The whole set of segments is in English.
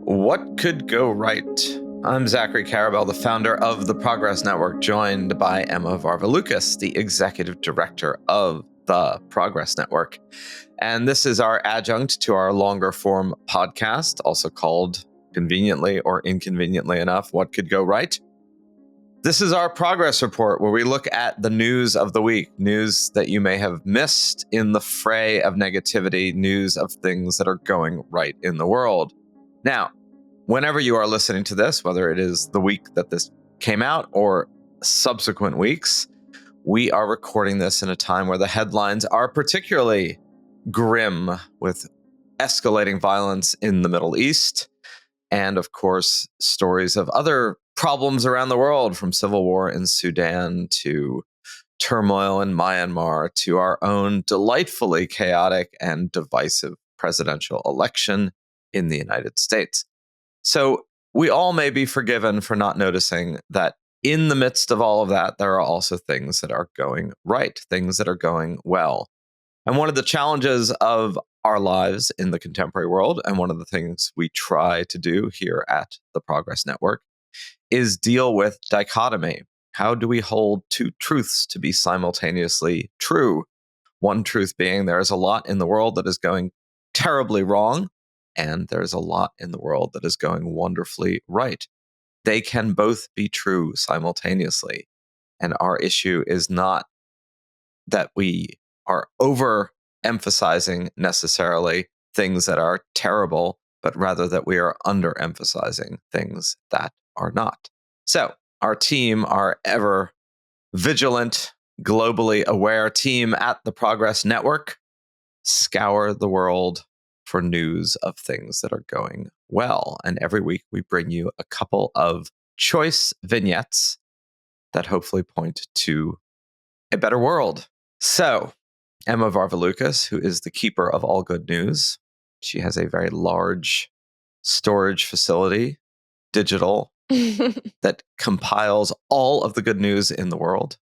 What could go right? I'm Zachary Carabell, the founder of the Progress Network, joined by Emma Varvaloucas, the executive director of the Progress Network. And this is our adjunct to our longer form podcast, also called, conveniently or inconveniently enough, What Could Go Right? This is our progress report where we look at the news of the week, news that you may have missed in the fray of negativity, news of things that are going right in the world. Now, whenever you are listening to this, whether it is the week that this came out or subsequent weeks, we are recording this in a time where the headlines are particularly grim, with escalating violence in the Middle East and, of course, stories of other problems around the world, from civil war in Sudan to turmoil in Myanmar to our own delightfully chaotic and divisive presidential election in the United States. So we all may be forgiven for not noticing that in the midst of all of that, there are also things that are going right, things that are going well. And one of the challenges of our lives in the contemporary world, and one of the things we try to do here at the Progress Network, is deal with dichotomy. How do we hold two truths to be simultaneously true? One truth being there is a lot in the world that is going terribly wrong, and there's a lot in the world that is going wonderfully right. They can both be true simultaneously. And our issue is not that we are overemphasizing necessarily things that are terrible, but rather that we are underemphasizing things that are not. So our team, our ever vigilant, globally aware team at the Progress Network, scour the world for news of things that are going well. And every week we bring you a couple of choice vignettes that hopefully point to a better world. So, Emma Varvaloucas, who is the keeper of all good news, she has a very large storage facility, digital, that compiles all of the good news in the world,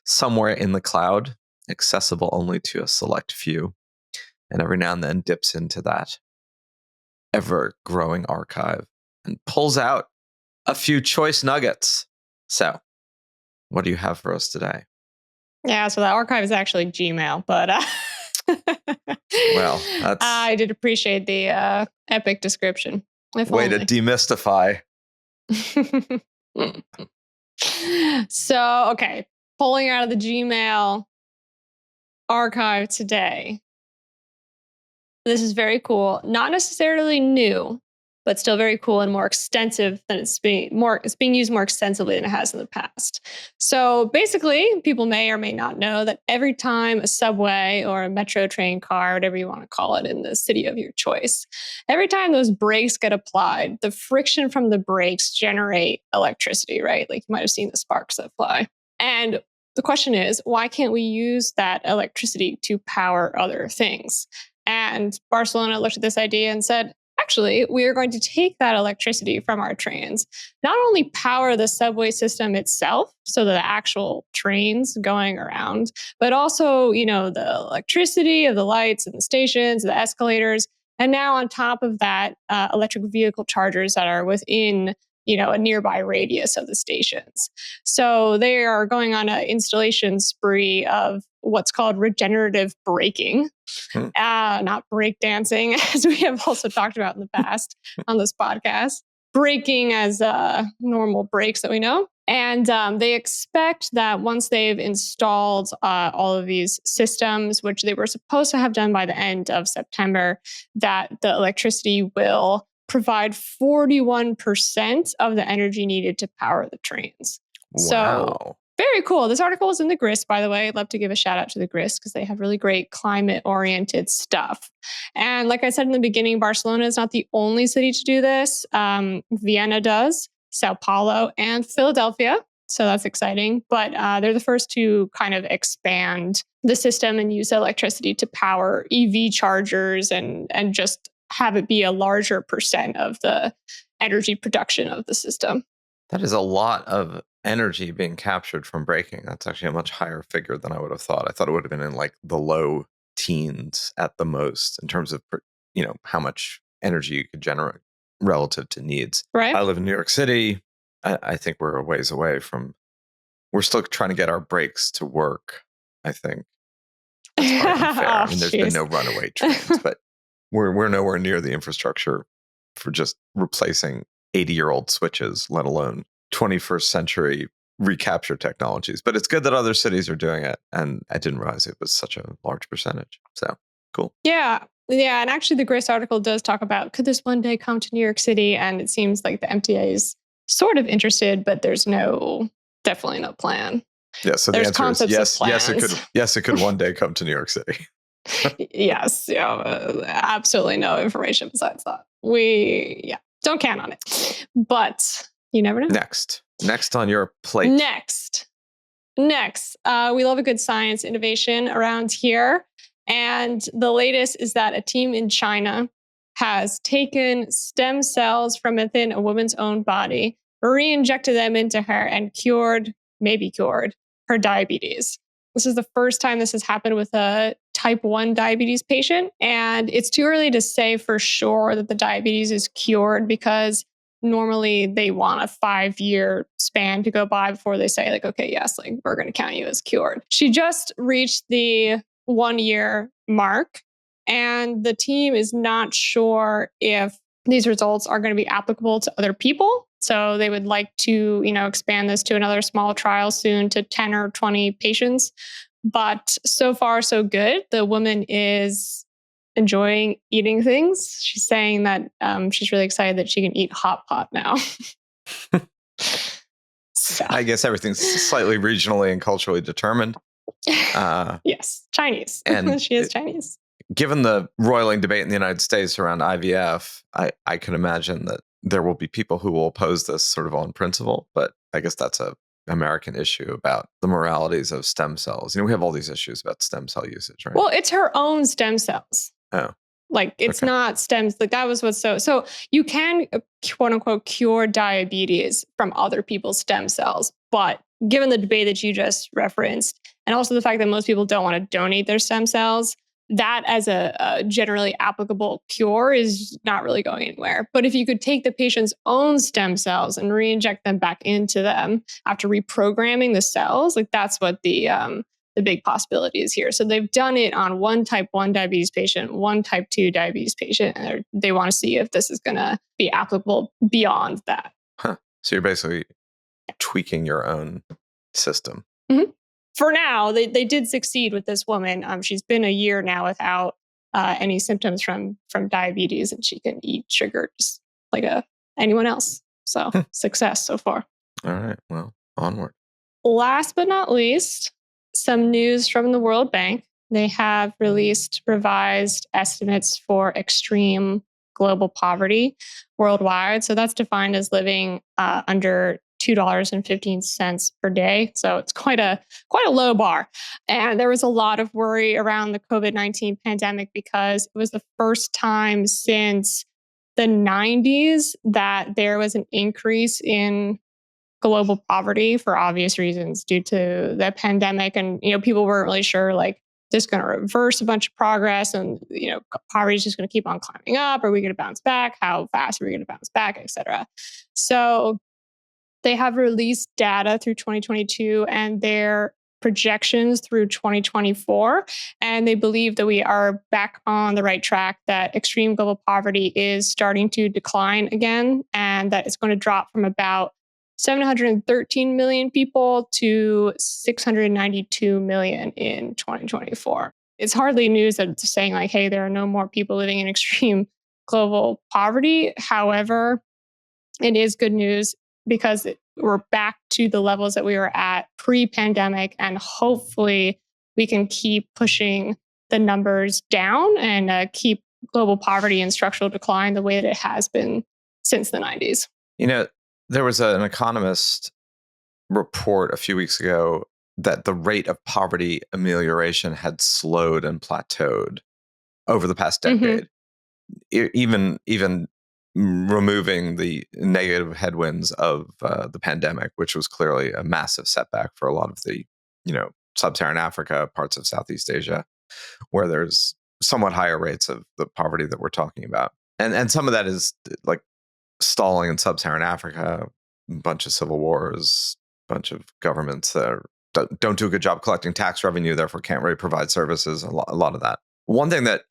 somewhere in the cloud, accessible only to a select few, and every now and then dips into that ever-growing archive and pulls out a few choice nuggets. So, what do you have for us today? Yeah, so the archive is actually Gmail, but well, I did appreciate the epic description. Way to demystify. So, okay, pulling out of the Gmail archive today. This is very cool. Not necessarily new, but still very cool and more extensive than it's being used more extensively than it has in the past. So basically, people may or may not know that every time a subway or a metro train car, whatever you want to call it in the city of your choice, every time those brakes get applied, the friction from the brakes generate electricity, right? Like you might have seen the sparks that fly. And the question is, why can't we use that electricity to power other things? And Barcelona looked at this idea and said, actually, we are going to take that electricity from our trains, not only power the subway system itself, so the actual trains going around, but also, the electricity of the lights and the stations, the escalators, and now on top of that, electric vehicle chargers that are within a nearby radius of the stations. So they are going on an installation spree of what's called regenerative braking, not break dancing, as we have also talked about in the past on this podcast. Braking as normal brakes that we know. And they expect that once they've installed all of these systems, which they were supposed to have done by the end of September, that the electricity will provide 41% of the energy needed to power the trains. Wow. So very cool. This article is in the Grist, by the way. I'd love to give a shout out to the Grist because they have really great climate-oriented stuff. And like I said in the beginning, Barcelona is not the only city to do this. Vienna does, Sao Paulo, and Philadelphia. So that's exciting. But they're the first to kind of expand the system and use electricity to power EV chargers and just have it be a larger percent of the energy production of the system. That is a lot of energy being captured from braking. That's actually a much higher figure than I would have thought. I thought it would have been in like the low teens at the most in terms of, how much energy you could generate. relative to needs. Right. I live in New York City. I think we're a ways away from. We're still trying to get our brakes to work. I think that's probably unfair. Oh, I mean, there's been no jeez. runaway trains, but we're nowhere near the infrastructure for just replacing 80-year-old switches, let alone 21st century recapture technologies. But it's good that other cities are doing it, and I didn't realize it was such a large percentage. So cool. Yeah. Yeah. And actually, the Grace article does talk about could this one day come to New York City? And it seems like the MTA is sort of interested, but there's definitely no plan. Yeah. So the There's answer is concepts of yes. Yes, it could. plans. Yes, it could one day come to New York City. Yes. Yeah. Absolutely no information besides that. Don't count on it. But you never know. Next on your plate. Next. We love a good science innovation around here. And the latest is that a team in China has taken stem cells from within a woman's own body, re-injected them into her, and maybe cured her diabetes. This is the first time this has happened with a type 1 diabetes patient. And it's too early to say for sure that the diabetes is cured because normally they want a 5-year span to go by before they say like, okay, yes, like we're going to count you as cured. She just reached the 1-year mark and the team is not sure if these results are going to be applicable to other people. So they would like to, expand this to another small trial soon to 10 or 20 patients. But so far, so good. The woman is enjoying eating things. She's saying that she's really excited that she can eat hot pot now. So. I guess everything's slightly regionally and culturally determined. Yes, Chinese. And she is Chinese. Given the roiling debate in the United States around IVF, I can imagine that there will be people who will oppose this sort of on principle, but I guess that's a American issue about the moralities of stem cells. We have all these issues about stem cell usage, right? Well, it's her own stem cells. Oh. Like it's not stems. Like that was what's so you can quote unquote cure diabetes from other people's stem cells. But given the debate that you just referenced, and also the fact that most people don't want to donate their stem cells, that as a generally applicable cure is not really going anywhere. But if you could take the patient's own stem cells and re-inject them back into them after reprogramming the cells, like that's what the big possibility is here. So they've done it on one type 1 diabetes patient, one type 2 diabetes patient, and they want to see if this is going to be applicable beyond that. Huh. So you're basically tweaking your own system. Mm-hmm. For now, they did succeed with this woman. She's been a year now without any symptoms from diabetes, and she can eat sugar just like anyone else. So success so far. All right. Well, onward. Last but not least, some news from the World Bank. They have released revised estimates for extreme global poverty worldwide. So that's defined as living under $2.15 per day. So it's quite a low bar. And there was a lot of worry around the COVID-19 pandemic because it was the first time since the 90s that there was an increase in global poverty for obvious reasons due to the pandemic. And, people weren't really sure, like, this is going to reverse a bunch of progress and, poverty is just going to keep on climbing up. Are we going to bounce back? How fast are we going to bounce back, et cetera? So they have released data through 2022 and their projections through 2024. And they believe that we are back on the right track, that extreme global poverty is starting to decline again, and that it's going to drop from about 713 million people to 692 million in 2024. It's hardly news that it's saying like, hey, there are no more people living in extreme global poverty. However, it is good news because we're back to the levels that we were at pre-pandemic, and hopefully we can keep pushing the numbers down and keep global poverty and structural decline the way that it has been since the 90s. There was an economist report a few weeks ago that the rate of poverty amelioration had slowed and plateaued over the past decade. Mm-hmm. Even removing the negative headwinds of the pandemic, which was clearly a massive setback for a lot of the, sub-Saharan Africa, parts of Southeast Asia, where there's somewhat higher rates of the poverty that we're talking about. And some of that is like stalling in sub-Saharan Africa, a bunch of civil wars, a bunch of governments that don't do a good job collecting tax revenue, therefore can't really provide services, a lot of that. One thing that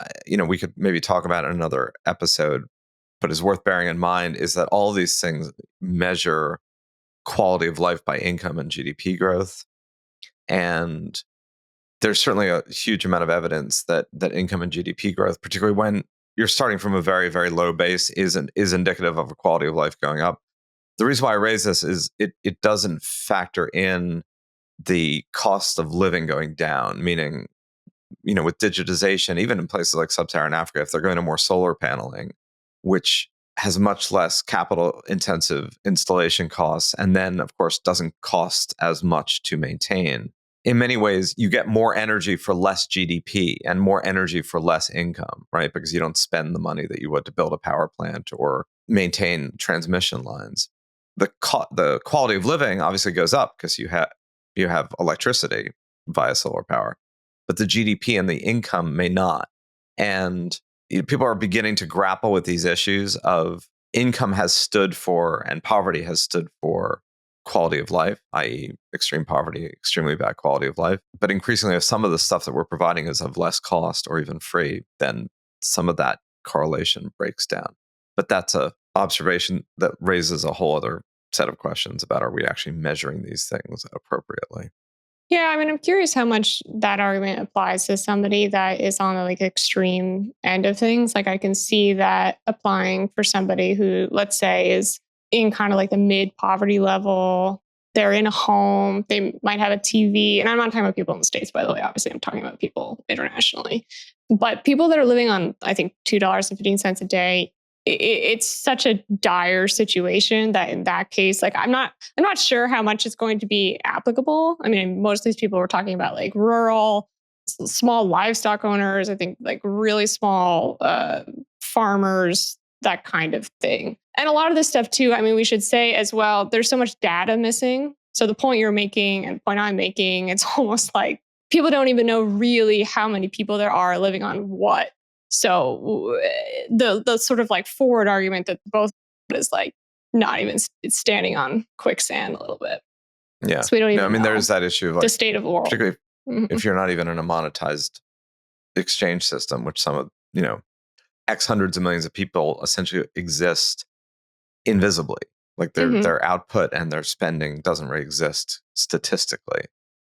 we could maybe talk about in another episode, but is worth bearing in mind, is that all these things measure quality of life by income and GDP growth. And there's certainly a huge amount of evidence that income and GDP growth, particularly when you're starting from a very, very low base, is indicative of a quality of life going up. The reason why I raise this is it doesn't factor in the cost of living going down, meaning, with digitization, even in places like sub-Saharan Africa, if they're going to more solar paneling, which has much less capital intensive installation costs, and then of course doesn't cost as much to maintain. In many ways, you get more energy for less GDP and more energy for less income, right? Because you don't spend the money that you would to build a power plant or maintain transmission lines. The quality of living obviously goes up because you have electricity via solar power, but the GDP and the income may not. And people are beginning to grapple with these issues of income has stood for and poverty has stood for quality of life, i.e. extreme poverty, extremely bad quality of life. But increasingly, if some of the stuff that we're providing is of less cost or even free, then some of that correlation breaks down. But that's an observation that raises a whole other set of questions about, are we actually measuring these things appropriately? Yeah, I mean, I'm curious how much that argument applies to somebody that is on the extreme end of things. Like I can see that applying for somebody who, let's say, is in kind of the mid poverty level. They're in a home, they might have a TV. And I'm not talking about people in the States, by the way. Obviously, I'm talking about people internationally. But people that are living on, I think, $2.15 a day, it's such a dire situation that in that case, I'm not sure how much it's going to be applicable. I mean, most of these people were talking about rural, small livestock owners. I think really small farmers, that kind of thing. And a lot of this stuff too. I mean, we should say as well, there's so much data missing. So the point you're making and the point I'm making, it's almost like people don't even know really how many people there are living on what. So the sort of forward argument that both is not even standing on quicksand a little bit. Yeah. So we don't even know there is that issue of the state of the world. Particularly if you're not even in a monetized exchange system, which some of, X hundreds of millions of people essentially exist invisibly. Their output and their spending doesn't really exist statistically,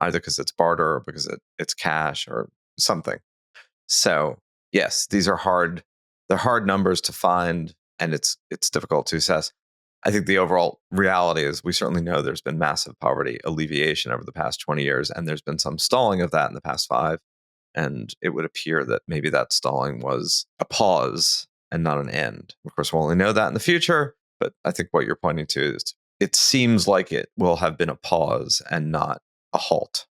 either because it's barter or because it's cash or something. So yes, these are hard. They're hard numbers to find, and it's difficult to assess. I think the overall reality is we certainly know there's been massive poverty alleviation over the past 20 years, and there's been some stalling of that in the past 5. And it would appear that maybe that stalling was a pause and not an end. Of course, we'll only know that in the future, but I think what you're pointing to is it seems like it will have been a pause and not a halt,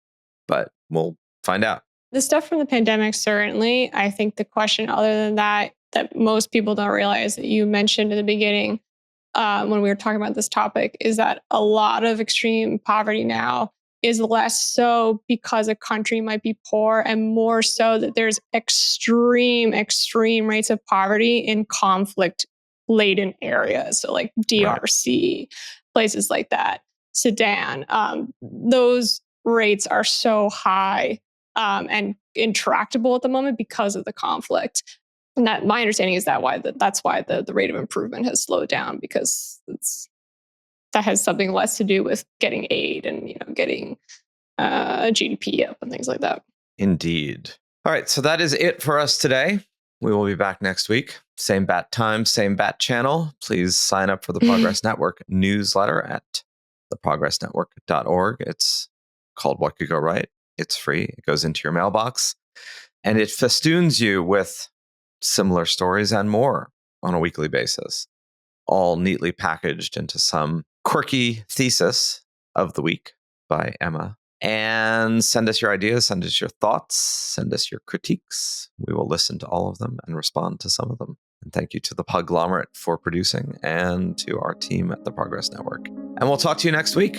but we'll find out. The stuff from the pandemic, certainly. I think the question other than that most people don't realize that you mentioned in the beginning when we were talking about this topic is that a lot of extreme poverty now is less so because a country might be poor and more so that there's extreme rates of poverty in conflict laden areas. So DRC, places like that, Sudan, those rates are so high and intractable at the moment because of the conflict. And that my understanding is that's why the rate of improvement has slowed down, because that has something less to do with getting aid and getting GDP up and things like that. Indeed. All right, so that is it for us today. We will be back next week. Same bat time, same bat channel. Please sign up for the Progress Network newsletter at theprogressnetwork.org. It's called What Could Go Right. It's free. It goes into your mailbox, and it festoons you with similar stories and more on a weekly basis, all neatly packaged into some quirky thesis of the week by Emma. And send us your ideas, send us your thoughts, send us your critiques. We will listen to all of them and respond to some of them. And thank you to the Podglomerate for producing and to our team at the Progress Network. And we'll talk to you next week.